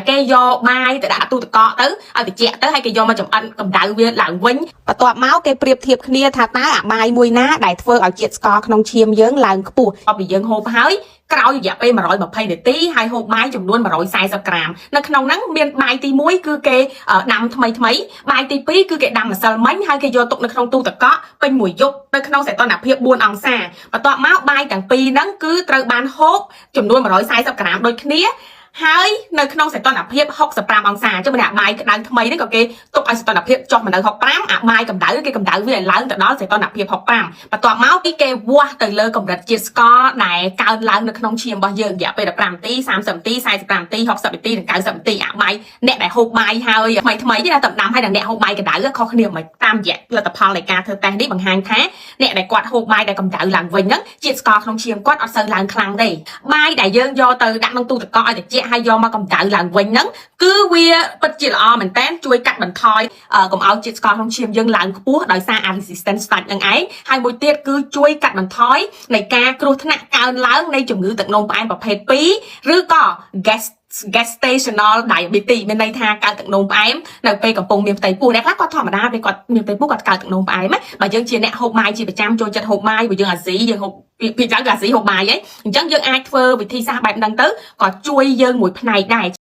cái do mai tại đã tu tự cọ tới thì chẹt tới hay cái do mà chồng ăn cầm đៅviên lạng vinh và tọa máu cái priệp thiệp kia thà tá mai mùi ná đại phơi ở chẹt score không chiêm dướng lạng cù bị dướng hộp háiក្រោយរយៈពេល120នាទីហើយហូបបាយចំនួន140ក្រាមនៅក្នុងហ្នឹងមានបាយទី1គឺគេដាំថ្មីបាយទី2គឺគេដាំម្សិលមិញហើយគេយកទុកនៅក្នុងទូទឹកកកពេញមួយយប់នៅក្នុងសីតុណ្ហភាព4អង្សាបន្ទាប់មកបាយទាំងពីរហ្នឹងគឺត្រូវបានហូបចំនួន140ក្រាមដូចគ្នាហើយនៅក្នុងសីតុណ្ហភាព65អង្សាចុះម្នាក់បាយក្តៅថ្មីនេះក៏គេទុកឲ្យសីតុណ្ហភាពចុះមកនៅ65អាបាយកម្ដៅគេកម្ដៅវាឲ្យឡើងទៅដល់សីតុណ្ហភាព65បន្ទាប់មកពីគេវាស់ទៅលើកម្រិតជាតិស្ករដែលកើនឡើងនៅក្នុងឈាមរបស់យើងរយៈពេល15នាទី30នាទី45នាទី60នាទីនិង90នាទីអាបាយអ្នកដែលហូបបាយហើយថ្មីនេះតែដាំហើយនិងអ្នកហូបបាយកម្ដៅខុសគ្នាមិនតាមរយៈលទ្ធផលនៃការធ្វើតេស្តនេះបង្ហាញថាអ្នកដែលគាត់ហូបបាយដែលកម្ដៅឡើងវិញហ្នឹងជាតិស្ករក្នុងឈាមគាត់អត់សូវឡើងខ្លាំងទេបាយដែលយើងយកទៅដាក់ក្នុងទូទឹកកកឲ្យត្រជាក់ហើយយកមកកម្ដៅឡើងវិញហ្នឹងគឺវាពិតជាល្អមែនតើជួយកាត់បន្ថយកុំឲ្យជាតិស្ករក្នុងឈាមយើងឡើងខ្ពស់ដោយសារ resistant starch នឹងឯងហើយមួយទៀតគឺជួយកាត់បន្ថយនៃការគ្រោះថ្នាក់កើនឡើងនៃជំងឺទឹកនោមផ្អែមប្រភេទ2ឬក៏ gestational diabetes មានន័យថាកើតទឹកនោមផ្អែមនៅពេលកំពុងមានផ្ទៃពោះអ្នកខ្លះគាត់ធម្មតាពេលគាត់មានផ្ទៃពោះគាត់កើតទឹកនោមផ្អែមបើយើងជាអ្នកហូបបាយជាប្រចាំចូលចិត្តហូបបាយបើយើងអាស៊ីយើងហូបពីច្រើនក៏អាស៊ីហូបបាយហីអញ្ចឹងយើងអាចធ្វើវិធីសាស្ត្របែបហ្នឹងទៅក៏ជួយយើងមួយផ្នែកដែរ